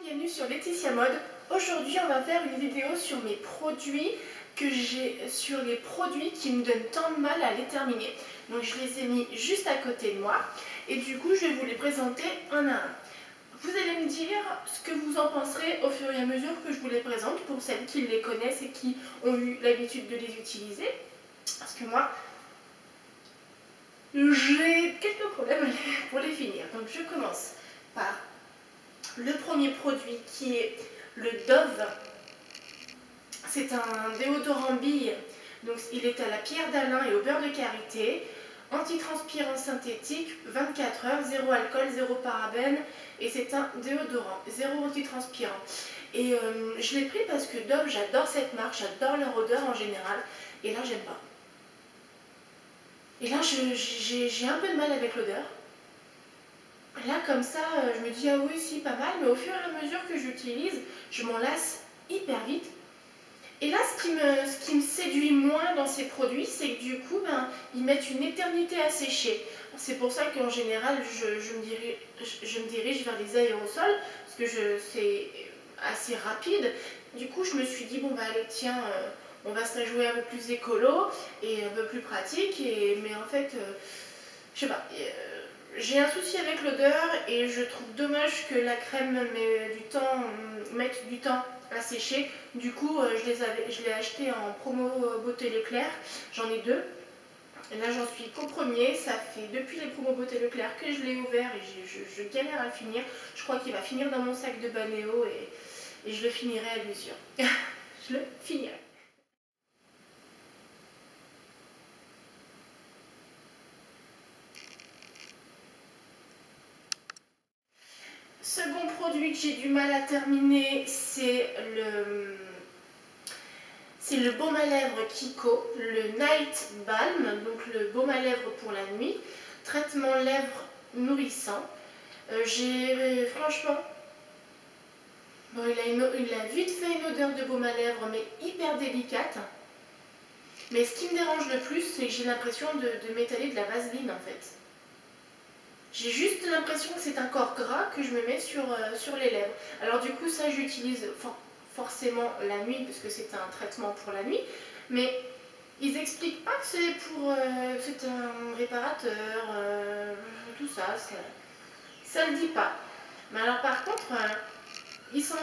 Bienvenue sur Laetitia Mode. Aujourd'hui on va faire une vidéo sur mes produits sur les produits qui me donnent tant de mal à les terminer. Donc je les ai mis juste à côté de moi et du coup je vais vous les présenter un à un. Vous allez me dire ce que vous en penserez au fur et à mesure que je vous les présente pour celles qui les connaissent et qui ont eu l'habitude de les utiliser. Parce que moi j'ai quelques problèmes pour les finir. Donc je commence par le premier produit qui est le Dove. C'est un déodorant bille, donc il est à la pierre d'Alain et au beurre de karité, antitranspirant synthétique, 24 heures, zéro alcool, zéro parabène, et c'est un déodorant, zéro antitranspirant. Et je l'ai pris parce que Dove, j'adore cette marque, j'adore leur odeur en général, et là j'aime pas. Et là j'ai un peu de mal avec l'odeur. Là comme ça, je me dis ah oui si pas mal, mais au fur et à mesure que j'utilise, je m'en lasse hyper vite. Et là, ce qui me séduit moins dans ces produits, c'est que du coup, ils mettent une éternité à sécher. C'est pour ça qu'en général, je me dirige vers les aérosols, parce que c'est assez rapide. Du coup, je me suis dit, bon bah allez, tiens, on va se la jouer un peu plus écolo et un peu plus pratique. Mais en fait, je sais pas, j'ai un souci avec l'odeur et je trouve dommage que la crème mette du temps à sécher. Du coup, je l'ai acheté en promo Beauté Leclerc, j'en ai deux. Et là, j'en suis qu'au premier. Ça fait depuis les promos Beauté Leclerc que je l'ai ouvert et je galère à le finir. Je crois qu'il va finir dans mon sac de Banéo et je le finirai à l'usure. Je le finirai. Second produit que j'ai du mal à terminer, c'est le baume à lèvres Kiko, le Night Balm, donc le baume à lèvres pour la nuit, traitement lèvres nourrissant. Franchement, bon, il a vite fait une odeur de baume à lèvres, mais hyper délicate. Mais ce qui me dérange le plus, c'est que j'ai l'impression de m'étaler de la vaseline en fait. J'ai juste l'impression que c'est un corps gras que je me mets sur les lèvres. Alors du coup, ça j'utilise forcément la nuit, parce que c'est un traitement pour la nuit. Mais ils expliquent pas que c'est un réparateur, tout ça, ça le dit pas. Mais alors par contre, ils sont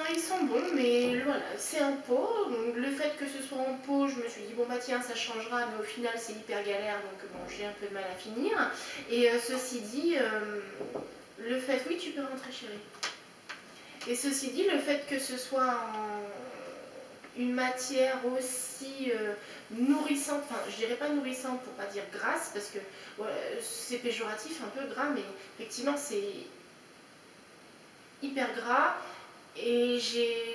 bons, mais voilà, c'est en pot. Donc le fait que ce soit en pot, je me suis dit bon bah tiens ça changera, mais au final c'est hyper galère, donc bon j'ai un peu de mal à finir. Et ceci dit, le fait, oui tu peux rentrer chérie. Et ceci dit, le fait que ce soit une matière aussi nourrissante, enfin je dirais pas nourrissante pour pas dire grasse, parce que c'est péjoratif un peu gras, mais effectivement c'est hyper gras. Et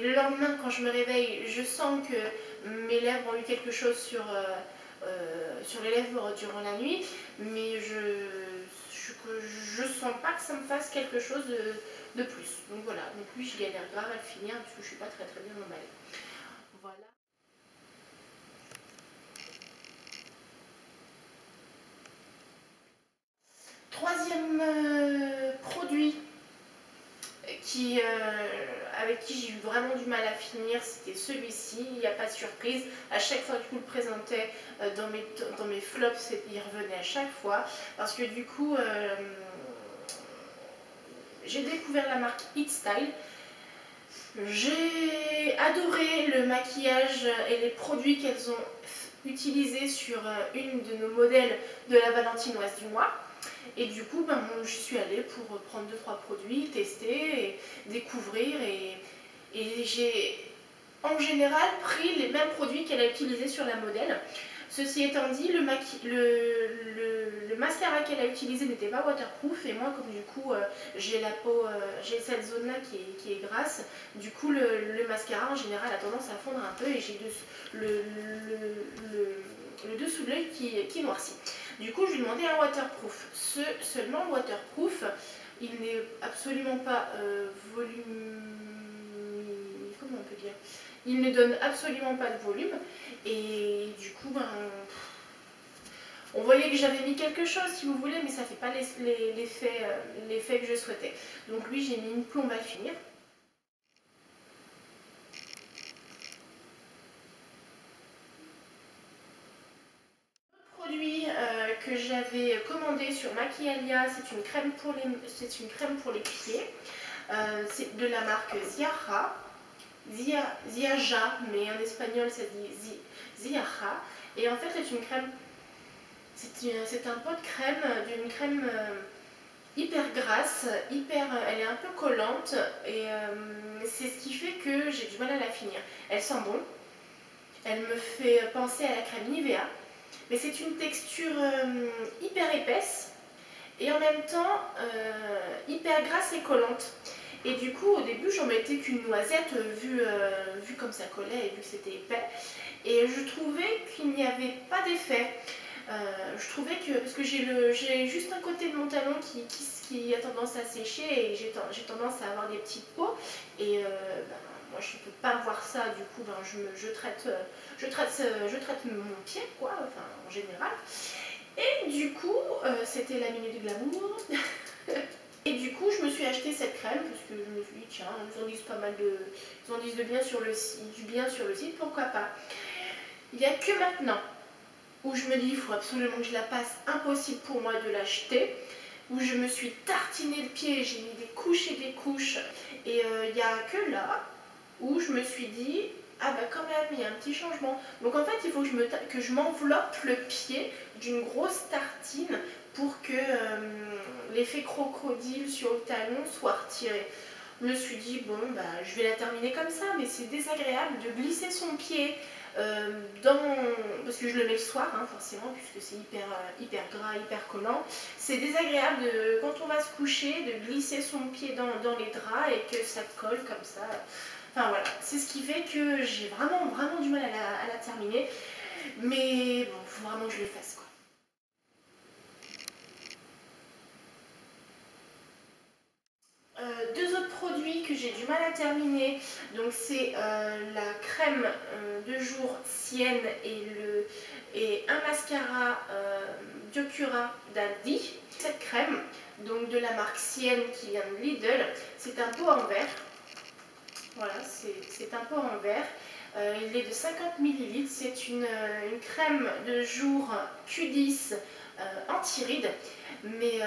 le lendemain, quand je me réveille, je sens que mes lèvres ont eu quelque chose sur les lèvres durant la nuit, mais je sens pas que ça me fasse quelque chose de plus. Donc voilà, donc lui je galère grave à le finir parce que je suis pas très bien emballée. Voilà. Troisième produit avec qui j'ai eu vraiment du mal à finir, c'était celui-ci. Il n'y a pas de surprise. À chaque fois que je vous le présentais dans mes flops, il revenait à chaque fois. Parce que du coup, j'ai découvert la marque It Style. J'ai adoré le maquillage et les produits qu'elles ont utilisés sur une de nos modèles de la Valentinoise du mois. Et du coup, je suis allée pour prendre 2-3 produits, tester, et découvrir. Et j'ai en général pris les mêmes produits qu'elle a utilisés sur la modèle. Ceci étant dit, le mascara qu'elle a utilisé n'était pas waterproof. Et moi, comme du coup, j'ai la peau, j'ai cette zone-là qui est grasse, du coup, le mascara en général a tendance à fondre un peu et j'ai le dessous de l'œil qui noircit. Du coup, je lui ai demandé un waterproof. Seulement, le waterproof, il n'est absolument pas comment on peut dire, il ne donne absolument pas de volume. Et du coup, on voyait que j'avais mis quelque chose, si vous voulez, mais ça ne fait pas l'effet que je souhaitais. Donc lui, j'ai mis une plombe à finir. commandé sur Maquialia, c'est une crème pour les pieds. C'est de la marque Ziaja, Ziaja, mais en espagnol ça dit Ziaja. Et en fait c'est une crème, c'est un pot de crème, d'une crème hyper grasse, elle est un peu collante et c'est ce qui fait que j'ai du mal à la finir. Elle sent bon, elle me fait penser à la crème Nivea, mais c'est une texture hyper épaisse et en même temps hyper grasse et collante. Et du coup au début j'en mettais qu'une noisette vu comme ça collait et vu que c'était épais. Et je trouvais qu'il n'y avait pas d'effet. Je trouvais que, parce que j'ai juste un côté de mon talon qui a tendance à sécher et j'ai tendance à avoir des petites peaux. Et moi je ne peux pas voir ça, du coup je traite mon pied, quoi, enfin en général. Et du coup, c'était la minute du glamour. Et du coup, je me suis acheté cette crème parce que je me suis dit, tiens, ils en disent pas mal de. Ils en disent du bien sur le site, pourquoi pas. Il n'y a que maintenant où je me dis, il faut absolument que je la passe, impossible pour moi de l'acheter, où je me suis tartiné le pied, j'ai mis des couches et des couches. Et il n'y a que là où je me suis dit, ah bah quand même, il y a un petit changement. Donc en fait, il faut que je m'enveloppe le pied d'une grosse tartine pour que l'effet crocodile sur le talon soit retiré. Je me suis dit, bon, bah, je vais la terminer comme ça, mais c'est désagréable de glisser son pied parce que je le mets le soir, hein, forcément, puisque c'est hyper gras, hyper collant. C'est désagréable quand on va se coucher de glisser son pied dans les draps et que ça colle comme ça. Enfin voilà, c'est ce qui fait que j'ai vraiment du mal à la terminer. Mais bon, il faut vraiment que je le fasse, quoi. Deux autres produits que j'ai du mal à terminer, donc c'est la crème de jour Sienne et un mascara Biocura d'Aldi. Cette crème, donc de la marque Sienne qui vient de Lidl, c'est un pot en verre. Voilà, c'est un pot en verre. Il est de 50 ml. C'est une crème de jour Q10 anti-rides, mais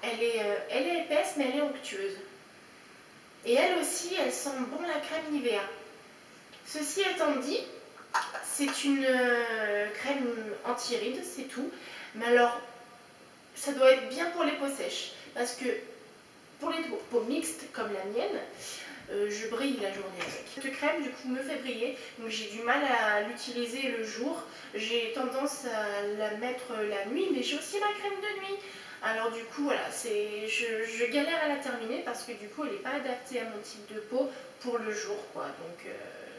elle est épaisse, mais elle est onctueuse. Et elle aussi, elle sent bon la crème Nivea. Ceci étant dit, c'est une crème anti-rides, c'est tout. Mais alors, ça doit être bien pour les peaux sèches. Parce que pour les peaux mixtes, comme la mienne, je brille la journée avec. Cette crème, du coup, me fait briller. Donc j'ai du mal à l'utiliser le jour. J'ai tendance à la mettre la nuit, mais j'ai aussi ma crème de nuit. Alors du coup, voilà, je galère à la terminer parce que du coup, elle n'est pas adaptée à mon type de peau pour le jour, quoi. Donc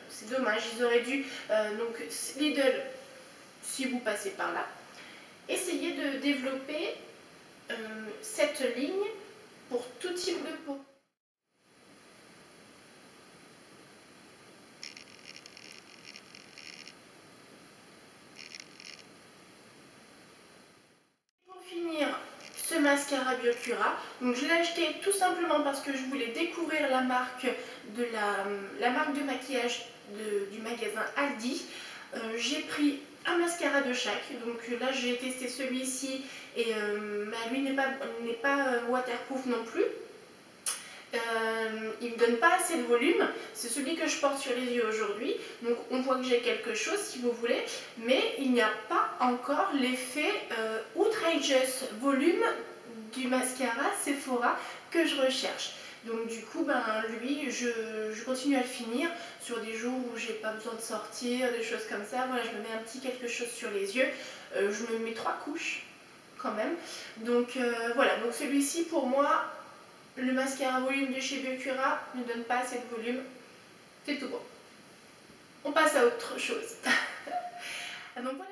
c'est dommage. Ils auraient dû, donc Lidl, si vous passez par là, essayer de développer cette ligne pour tout type de peau. Ce mascara Biocura, donc je l'ai acheté tout simplement parce que je voulais découvrir la marque de maquillage du magasin Aldi. J'ai pris un mascara de chaque, donc là j'ai testé celui-ci et lui n'est pas waterproof non plus. Il ne me donne pas assez de volume, c'est celui que je porte sur les yeux aujourd'hui, donc on voit que j'ai quelque chose si vous voulez, mais il n'y a pas encore l'effet outrageous volume du mascara Sephora que je recherche. Donc du coup, lui, je continue à le finir sur des jours où j'ai pas besoin de sortir, des choses comme ça. Voilà, je me mets un petit quelque chose sur les yeux, je me mets 3 couches quand même. Donc voilà, donc celui-ci pour moi, le mascara volume de chez Biocura ne donne pas assez de volume. C'est tout bon. On passe à autre chose. Donc voilà.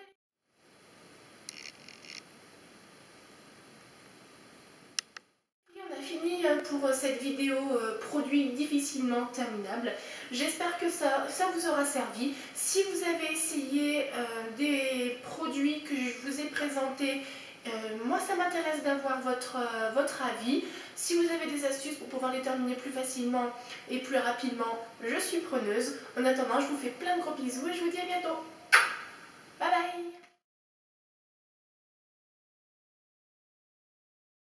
On a fini pour cette vidéo produit difficilement terminable. J'espère que ça vous aura servi. Si vous avez essayé des produits que je vous ai présentés, moi ça m'intéresse d'avoir votre avis. Si vous avez des astuces pour pouvoir les terminer plus facilement et plus rapidement, je suis preneuse. En attendant, je vous fais plein de gros bisous et je vous dis à bientôt.